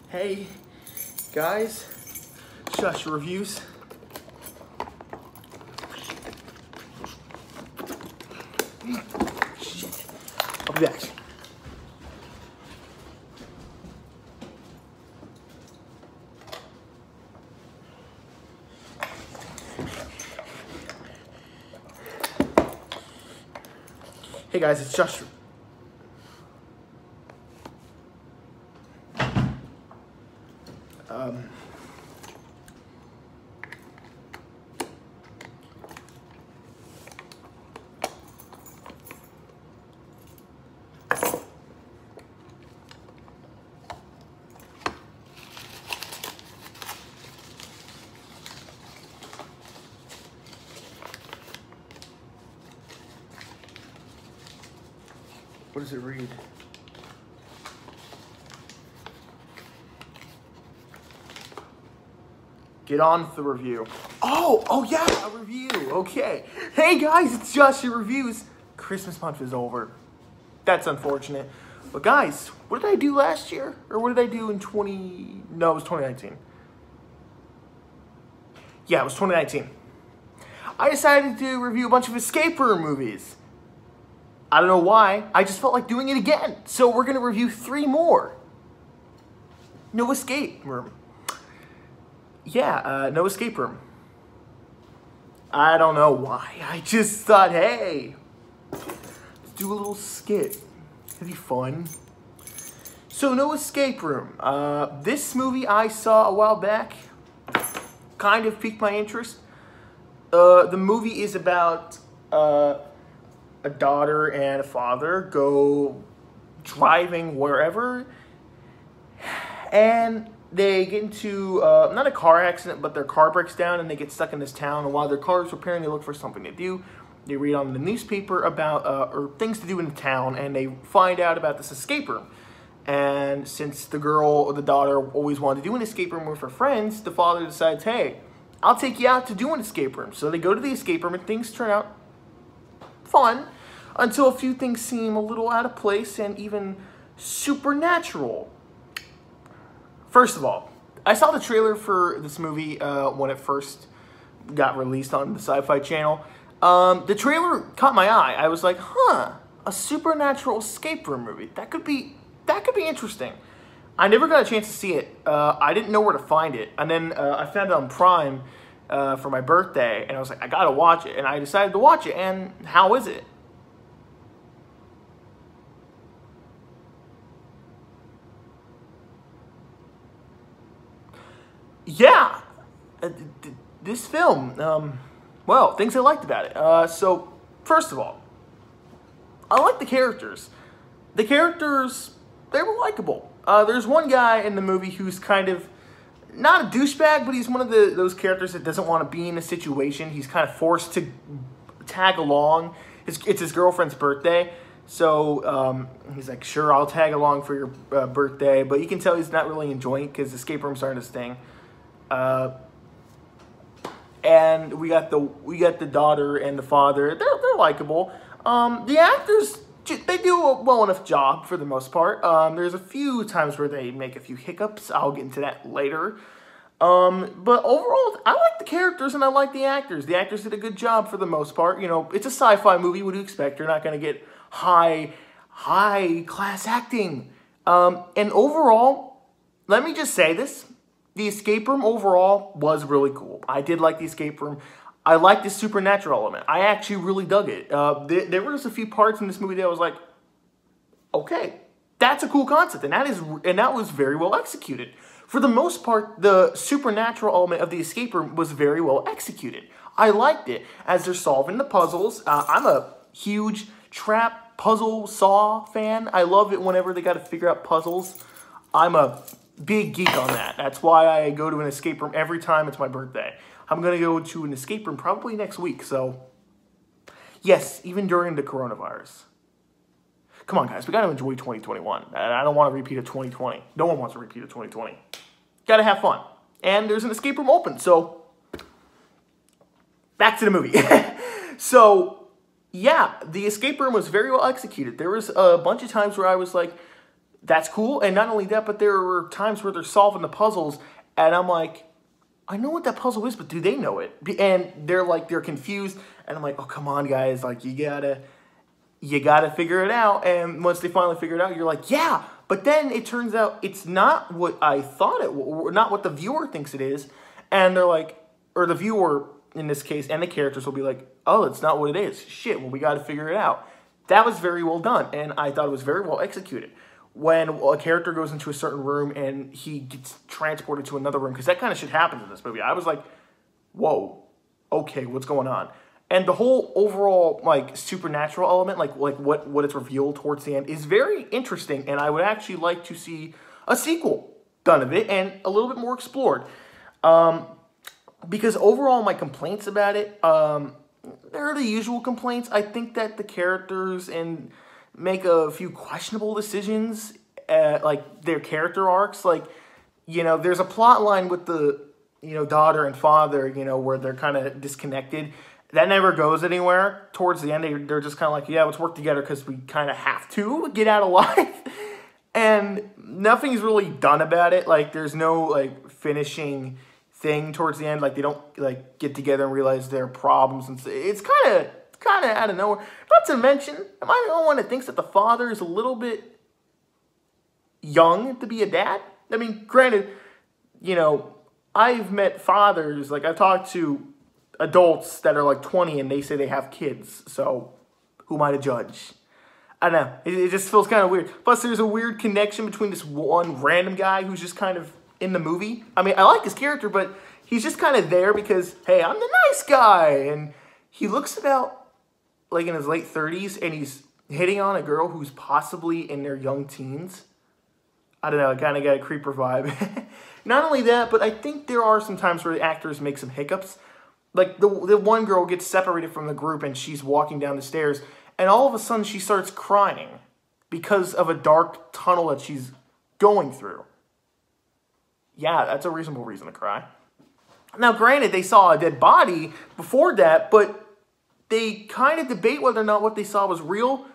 Hey, guys, Shush Reviews. Shit. I'll be back. Hey guys, it's Shush. What does it read? Get on with the review. Oh yeah, a review. Okay. Hey guys, it's Joshua Reviews. Christmas month is over. That's unfortunate. But guys, what did I do last year? Or what did I do in No, it was 2019. Yeah, it was 2019. I decided to review a bunch of escape room movies. I don't know why. I just felt like doing it again. So we're going to review 3 more. No Escape Room. Yeah, No Escape Room. I don't know why. I just thought, hey, let's do a little skit. It'd be fun. So No Escape Room. This movie I saw a while back. Kind of piqued my interest. The movie is about a daughter and a father go driving wherever, and they get into not a car accident, but their car breaks down and they get stuck in this town. And while their car is repairing, they look for something to do. They read on the newspaper about or things to do in the town, and they find out about this escape room. And since the girl or the daughter always wanted to do an escape room with her friends, the father decides, hey, I'll take you out to do an escape room. So they go to the escape room and things turn out fun until a few things seem a little out of place and even supernatural. First of all, I saw the trailer for this movie when it first got released on the Sci-Fi Channel. The trailer caught my eye. I was like, huh, a supernatural escape room movie. That could be interesting. I never got a chance to see it. I didn't know where to find it. And then I found it on Prime for my birthday, and I was like, I gotta watch it. And I decided to watch it, and how is it? Yeah, this film, well, things I liked about it. So, first of all, I like the characters. The characters, they were likable. There's one guy in the movie who's kind of, not a douchebag, but he's one of those characters that doesn't want to be in a situation. He's kind of forced to tag along. It's his girlfriend's birthday. So he's like, sure, I'll tag along for your birthday. But you can tell he's not really enjoying it because escape rooms aren't his thing. And we got the daughter and the father. They're likable. The actors, they do a well enough job for the most part. There's a few times where they make a few hiccups. I'll get into that later. But overall, I like the characters and I like the actors. The actors did a good job for the most part. You know, it's a sci-fi movie. What do you expect? You're not going to get high class acting. And overall, let me just say this. The escape room overall was really cool. I did like the escape room. I liked the supernatural element. I actually really dug it. There was a few parts in this movie that I was like, okay, that's a cool concept, and that was very well executed. For the most part, the supernatural element of the escape room was very well executed. I liked it as they're solving the puzzles. I'm a huge trap puzzle Saw fan. I love it whenever they got to figure out puzzles. I'm a big geek on that. That's why I go to an escape room every time it's my birthday. I'm going to go to an escape room probably next week, so yes, even during the coronavirus. Come on, guys, we got to enjoy 2021. I don't want to repeat a 2020. No one wants to repeat a 2020. Got to have fun. And there's an escape room open, so back to the movie. So, yeah, the escape room was very well executed. There was a bunch of times where I was like, that's cool. And not only that, but there were times where they're solving the puzzles, and I'm like, I know what that puzzle is, but do they know it? And they're confused, and I'm like, oh, come on, guys, like, you gotta figure it out. And once they finally figure it out, you're like, yeah. But then it turns out it's not what I thought not what the viewer thinks it is. And they're like, or the viewer in this case, and the characters will be like, oh, it's not what it is. Shit, well, we got to figure it out. That was very well done, and I thought it was very well executed. When a character goes into a certain room and he gets transported to another room, because that kind of shit happens in this movie. I was like, whoa, okay, what's going on? And the whole overall, like, supernatural element, like what it's revealed towards the end is very interesting, and I would actually like to see a sequel done of it and a little bit more explored. Because overall, my complaints about it, they're the usual complaints. I think that the characters make a few questionable decisions, like their character arcs. Like, you know, there's a plot line with the, you know, daughter and father, you know, where they're kind of disconnected. That never goes anywhere. Towards the end, they're just kind of like, yeah, let's work together because we kind of have to get out alive. And nothing's really done about it. Like, there's no, like, finishing thing towards the end. Like, they don't, like, get together and realize their problems. And it's kind of out of nowhere. Not to mention, am I the only one that thinks that the father is a little bit young to be a dad? I mean, granted, you know, I've met fathers, like, I've talked to adults that are like 20 and they say they have kids. So, who am I to judge? I don't know. It just feels kind of weird. Plus, there's a weird connection between this one random guy who's just kind of in the movie. I mean, I like his character, but he's just kind of there because, hey, I'm the nice guy. And he looks about like in his late 30s, and he's hitting on a girl who's possibly in their young teens. I don't know, I kind of got a creeper vibe. Not only that, but I think there are some times where the actors make some hiccups. Like, the one girl gets separated from the group, and she's walking down the stairs, and all of a sudden she starts crying because of a dark tunnel that she's going through. Yeah, that's a reasonable reason to cry. Now, granted, they saw a dead body before that, but they kind of debate whether or not what they saw was real,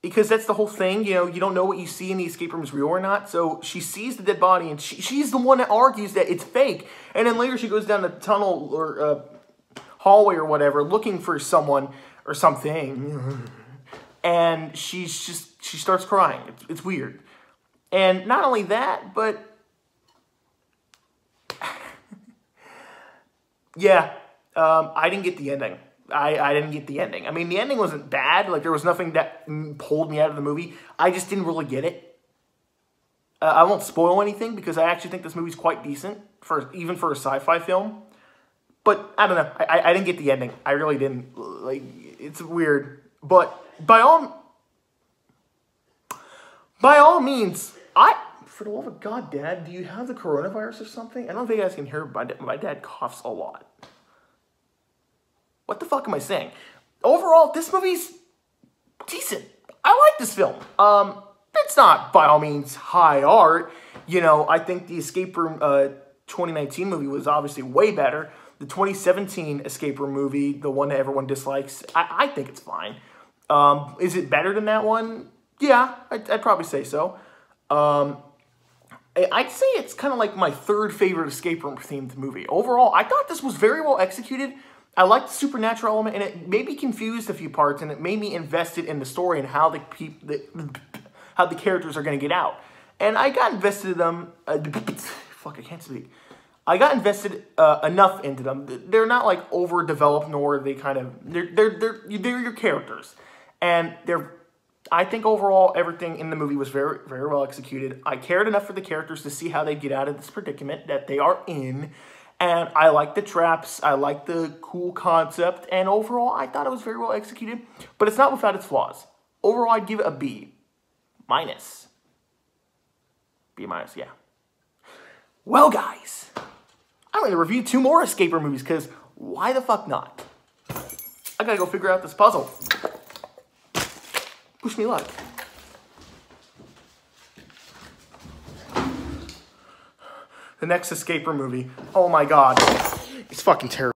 because that's the whole thing. You know, you don't know what you see in the escape room is real or not. So she sees the dead body, and she's the one that argues that it's fake. And then later she goes down the tunnel or hallway or whatever, looking for someone or something, and she starts crying. It's weird. And not only that, but yeah, I didn't get the ending. I didn't get the ending. I mean, the ending wasn't bad. Like, there was nothing that pulled me out of the movie. I just didn't really get it. I won't spoil anything because I actually think this movie's quite decent, even for a sci-fi film. But, I don't know. I didn't get the ending. I really didn't. Like, it's weird. But, by all means, for the love of God, Dad, do you have the coronavirus or something? I don't think you guys can hear, but my dad coughs a lot. What the fuck am I saying? Overall, this movie's decent. I like this film. It's not, by all means, high art. You know, I think the Escape Room 2019 movie was obviously way better. The 2017 Escape Room movie, the one that everyone dislikes, I think it's fine. Is it better than that one? Yeah, I'd probably say so. I'd say it's kind of like my third favorite escape room themed movie. Overall, I thought this was very well executed. I liked the supernatural element, and it made me confused a few parts, and it made me invested in the story and how the characters are going to get out. And I got invested in them. Fuck, I can't speak. I got invested enough into them. They're not like overdeveloped, nor are they kind of they're your characters, and I think overall everything in the movie was very, very well executed. I cared enough for the characters to see how they get out of this predicament that they are in. And I like the traps, I like the cool concept, and overall, I thought it was very well executed, but it's not without its flaws. Overall, I'd give it a B minus. B minus, yeah. Well, guys, I'm going to review 2 more escape room movies, because why the fuck not? I gotta go figure out this puzzle. Wish me luck. The next escape room movie. Oh my god. It's fucking terrible.